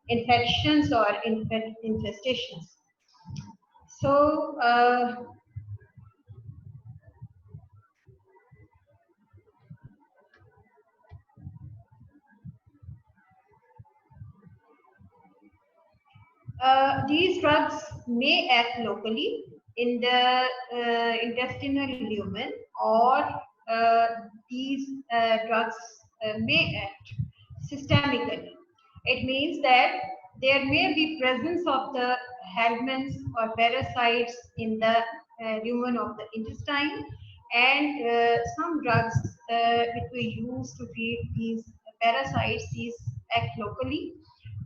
infections or infestations. So these drugs may act locally in the intestinal lumen, or these drugs may act systemically. It means that there may be presence of the helminths or parasites in the lumen of the intestine, and some drugs which we use to treat these parasites, these act locally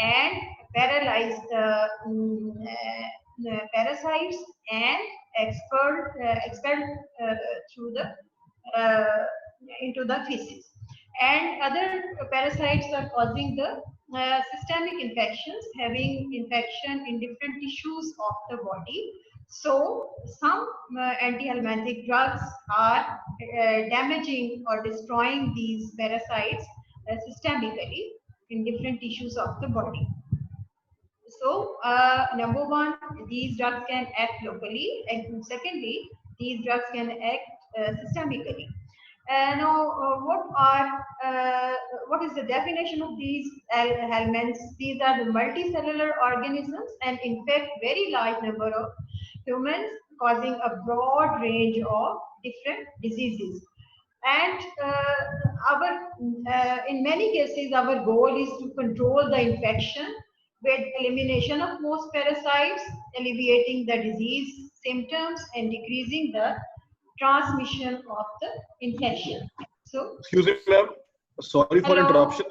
and paralyze the parasites and expel through the uh, into the feces. And other parasites are causing the systemic infections, having infection in different tissues of the body. So some anti-helminthic drugs are damaging or destroying these parasites systemically in different tissues of the body. So, number one, these drugs can act locally, and secondly, these drugs can act systemically. Now, what is the definition of these helminths? These are the multicellular organisms and infect very large number of humans, causing a broad range of different diseases. And in many cases, our goal is to control the infection with elimination of most parasites, alleviating the disease symptoms, and decreasing the transmission of the infection. So, excuse me, ma'am. Sorry for hello. interruption.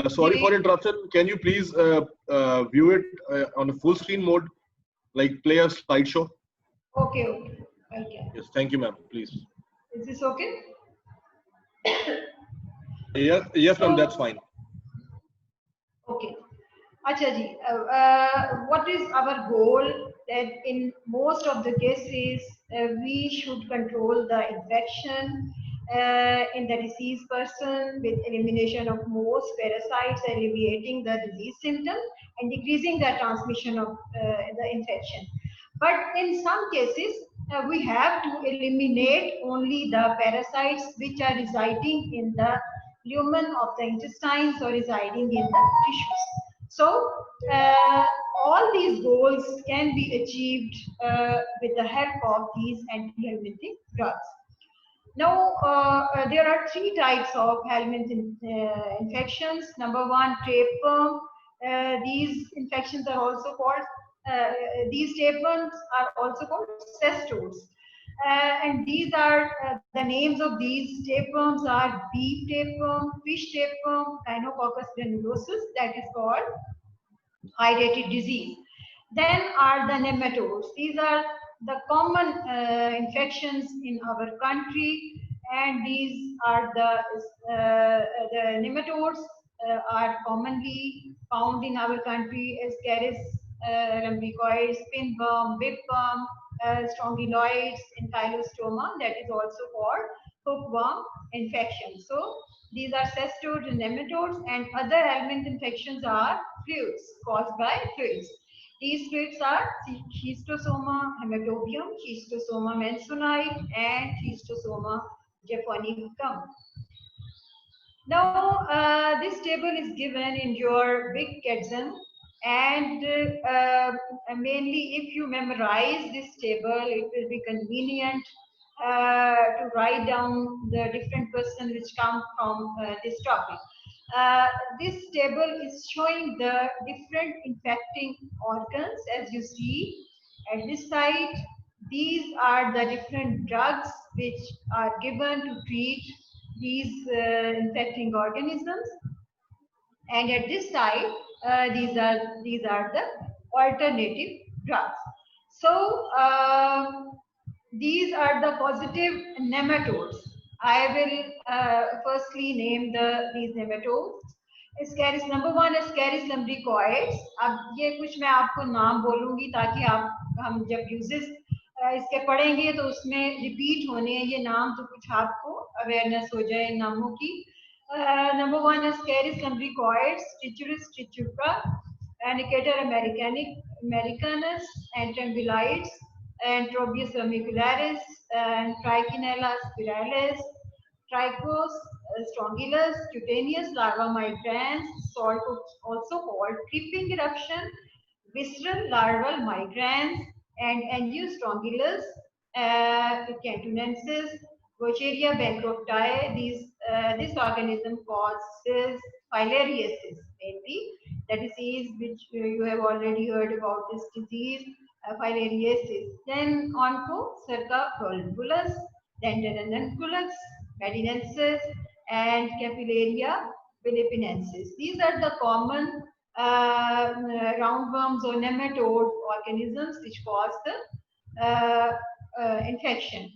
Sorry for interruption. Can you please view it on a full screen mode, like play a slideshow? Okay, okay. Okay. Yes, thank you, ma'am. Please. Is this okay? Yes, ma'am. That's fine. Okay. Acha ji, what is our goal? That in most of the cases, we should control the infection in the diseased person with elimination of most parasites, alleviating the disease symptoms, and decreasing the transmission of the infection. But in some cases, we have to eliminate only the parasites which are residing in the lumen of the intestines or residing in the tissues. So, all these goals can be achieved with the help of these anti-helminthic drugs. Now, there are three types of helminth infections. Number one, tapeworm. These infections are also called, these tapeworms are also called cestodes. And these are the names of these tapeworms are beef tapeworm, fish tapeworm, Echinococcus granulosus, that is called hydrated disease. Then are the nematodes. These are the common infections in our country, and these are the nematodes are commonly found in our country: Ascaris lumbricoides, pinworm, whipworm, strongyloids, ankylostoma, that is also called hookworm infection. So these are cestodes and nematodes, and other helminth infections are fluids caused by fluids. These fluids are Schistosoma hematobium, Schistosoma mansonite, and Schistosoma japonicum. Now, this table is given in your big Kaizen, and mainly if you memorize this table, it will be convenient to write down the different questions which come from this topic. This table is showing the different infecting organs. As you see at this side, these are the different drugs which are given to treat these infecting organisms, and at this side these are the alternative drugs. So these are the positive nematodes. I will firstly name these nematodes. Ascaris number one, Ascaris lumbricoides. अब ये कुछ मैं आपको नाम बोलूंगी ताकि आप हम जब यूजेस इसके पढ़ेंगे तो उसमें रिपीट होने ये नाम, तो कुछ आपको अवेयरनेस हो जाए नामों की. Number one, Ascaris lumbricoides, Trichuris trichuca. Anicator americanus, and trembulites, and Trobius vermicularis, and Trichinella spiralis, Trichos strongylus, cutaneous larva migrans, also called creeping eruption, visceral larval migrans, and Angiostrongylus cantonensis, Vaucheria bancrofti. This organism causes filariasis, mainly the disease which you have already heard about this disease, filariasis. Then Onchocerca volvulus, then Ranunculus, medinensis, and Capillaria philippinensis. These are the common roundworms or nematode organisms which cause the infection.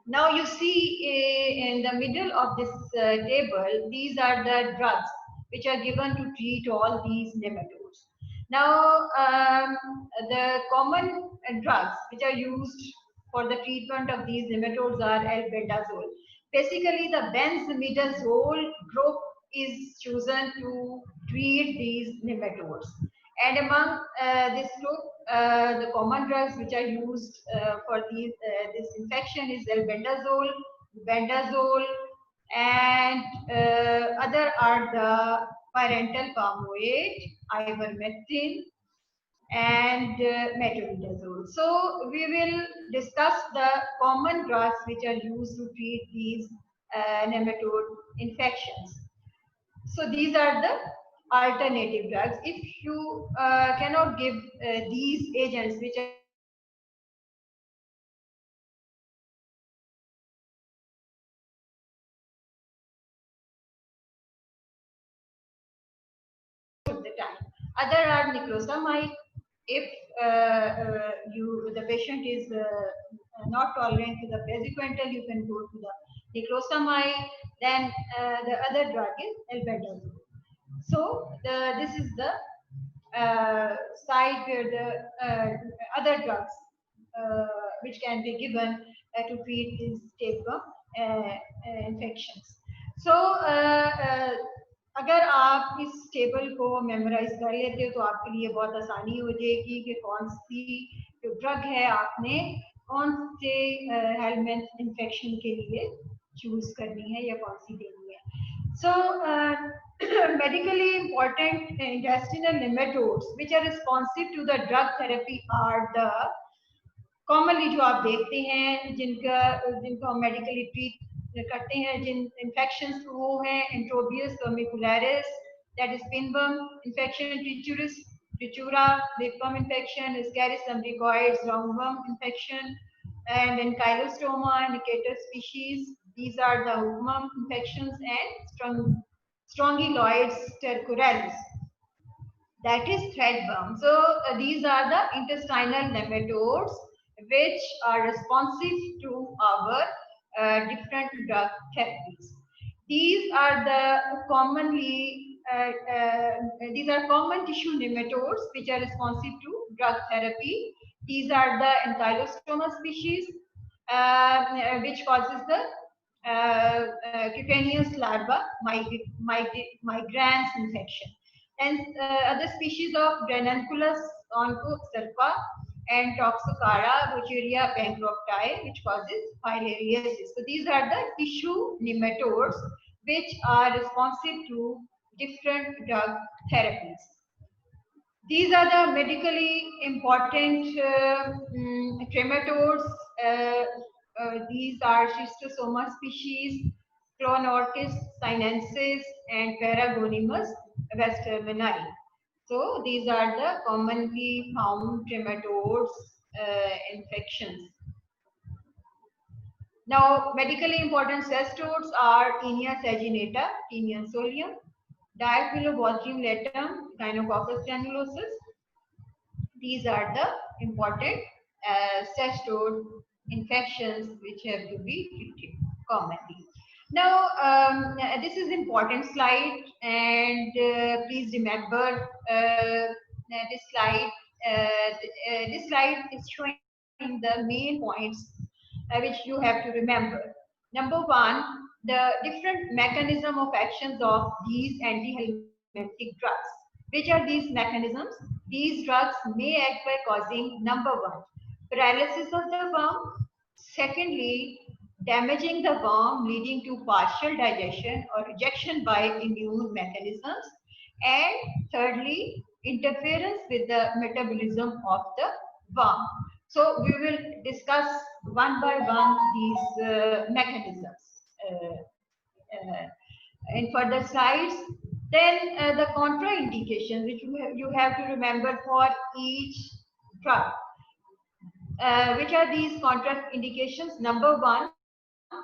Now you see in the middle of this table, these are the drugs which are given to treat all these nematodes. Now the common drugs which are used for the treatment of these nematodes are albendazole. Basically the benzimidazole group is chosen to treat these nematodes. And among this group, the common drugs which are used for this infection is albendazole, bendazole, and other are the parental palmoate, ivermectin, and metronidazole. So we will discuss the common drugs which are used to treat these nematode infections. So these are the alternative drugs. If you cannot give these agents which are used to treat these nematodes, then most of the time. Other are niclosamide. If the patient is not tolerant to the praziquantel, you can go to the niclosamide. Then the other drug is albendazole. So this is the side where the other drugs which can be given to treat these tapeworm infections. So अगर आप इस table को memorise कर लेते हो तो आपके लिए बहुत आसानी हो जाएगी कि कौन सी जो ड्रग है आपने कौन से हेलमेंथ इन्फेक्शन के लिए चूज करनी है या कौन सी देनी है. So medically important intestinal nematodes which are responsive to the drug therapy are the commonly जो आप देखते हैं जिनको हम मेडिकली ट्रीट करते हैं जिन इन्फेक्शंस वो हैं enterobius vermicularis, that is pinworm infection, trichura whipworm infection, Ascaris lumbricoides roundworm infection, and ankylostoma indicator species. These are the hookworm infections, and strongyloides stercoralis, that is threadworm. So these are the intestinal nematodes which are responsive to our different drug therapies. These are the these are common tissue nematodes which are responsive to drug therapy. These are the ankylostoma species which causes the cutaneous larva migrans infection. And other species of Ranunculus onchocerca and Toxocara Vaucheria bancrofti, which causes filariasis. So these are the tissue nematodes which are responsive to different drug therapies. These are the medically important trematodes. These are Schistosoma species, Clonorchis sinensis, and Paragonimus westermani. So these are the commonly found trematodes infections. Now, medically important cestodes are Taenia saginata, Taenia solium, Diaphyllobothrium latum, Gynococcus granulosus. These are the important cestode infections which have to be treated commonly. Now, this is important slide, and please remember this slide. This slide is showing the main points which you have to remember. Number one, the different mechanism of actions of these antihelminthic drugs. Which are these mechanisms? These drugs may act by causing number one, paralysis of the worm, secondly, damaging the worm leading to partial digestion or rejection by immune mechanisms, and thirdly, interference with the metabolism of the worm. So we will discuss one by one these mechanisms in further slides. Then the contraindications which you have to remember for each drug. Which are these contraindications? Number one,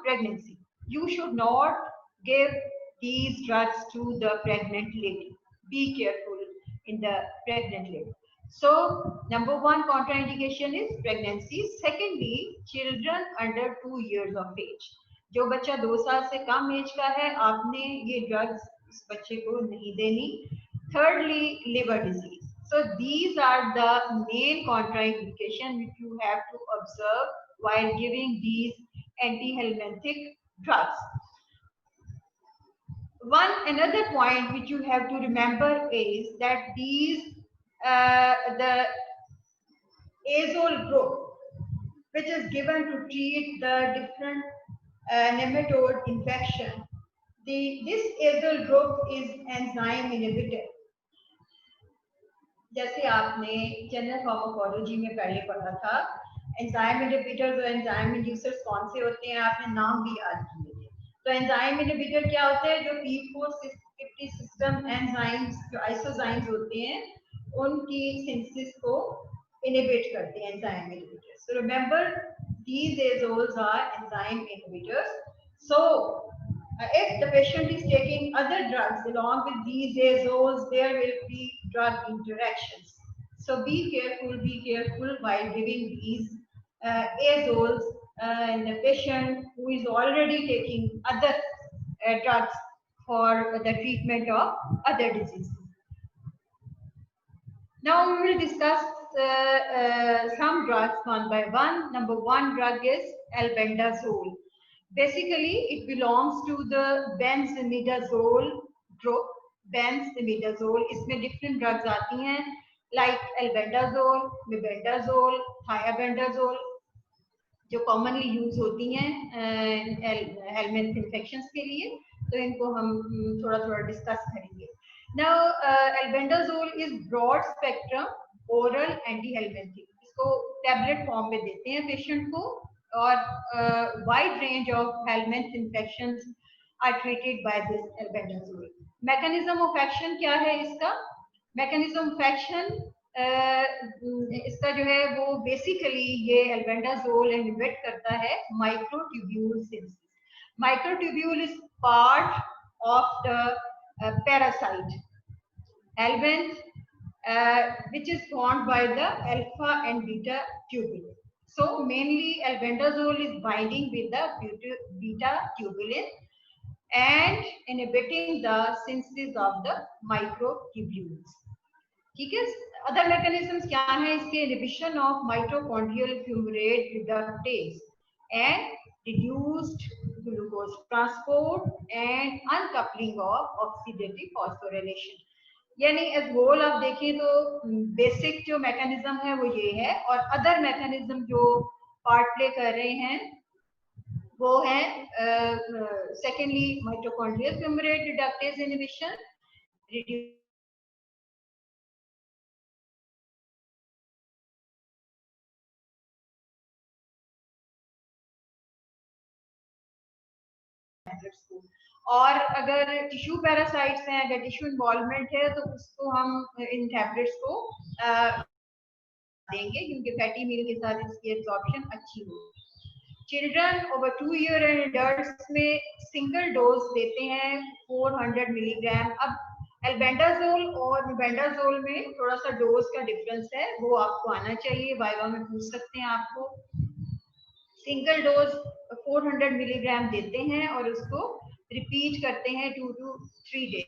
pregnancy. You should not give these drugs to the pregnant lady. Be careful in the pregnant lady. So, number one contraindication is pregnancy. Secondly, children under 2 years of age. जो बच्चा 2 साल से कम as का है, आपने ये drugs इस बच्चे को नहीं देनी. Thirdly, liver disease. So these are the main contraindication which you have to observe while giving these antihelminthic drugs. Another point which you have to remember is that these the azole group, which is given to treat the different nematode infection. This azole group is enzyme inhibitor. जैसे आपने general pharmacology में पहले पढ़ा था, enzyme inhibitors और enzyme inducers कौन से होते हैं, आपने नाम भी याद किए थे. तो एंजाइम इनहिबिटर क्या होते हैं? जो P450 सिस्टम एंजाइम्स जो आइसोजाइम्स होते हैं उनकी सिंथेसिस को इनहिबिट करते हैं enzyme inhibitors. So remember, these azoles are enzyme inhibitors. So if the patient is taking other drugs along with these azoles, there will be drug interactions. So be careful while giving these azoles in a patient who is already taking other drugs for the treatment of other diseases. Now we will discuss some drugs one by one. Number one drug is albendazole. Basically, it belongs to the benzimidazole group. Benzimidazole, इसमें different drugs आती हैं like albendazole, mebendazole, thiabendazole, जो commonly use होती हैं helminth infections के लिए. तो इनको हम थोड़ा discuss करेंगे. Now, albendazole is broad spectrum oral antihelminthic. इसको tablet form में देते हैं patient को, और wide range of helminth infections are treated by this albendazole. Mechanism of action क्या है इसका? Mechanism of action इसका जो है वो basically ये albendazole inhibit करता है microtubule synthesis. Microtubule is part of the parasite helminth, which is formed by the alpha and beta tubulin. So mainly albendazole is binding with the beta tubulin and inhibiting the synthesis of the microtubules. ठीक है. Other mechanisms क्या है इसके? Inhibition of mitochondrial fumarate reductase and reduced glucose transport and uncoupling of oxidative phosphorylation. यानी as whole आप देखें तो basic जो मैकेनिज्म है वो ये है, और अदर मैकेनिज्म जो पार्ट प्ले कर रहे हैं वो है secondly mitochondrial fumarate reductase inhibition, और अगर टिश्यू पैरासाइट्स हैं, अगर टिश्यू इन्वॉल्वमेंट है तो उसको हम इन टैबलेट्स को देंगे क्योंकि फैटी मील के साथ इसकी एब्जॉर्प्शन अच्छी होगी. Children over 2 year and adults में सिंगल डोज देते हैं 400 मिलीग्राम. अब एल्बेंडाजोल और मेबेंडाजोल में थोड़ा सा डोज का डिफरेंस है, वो आपको आना चाहिए, वाइवा में पूछ सकते हैं आपको. सिंगल डोज 400 मिलीग्राम देते हैं और उसको रिपीट करते हैं 2 to 3 डेज.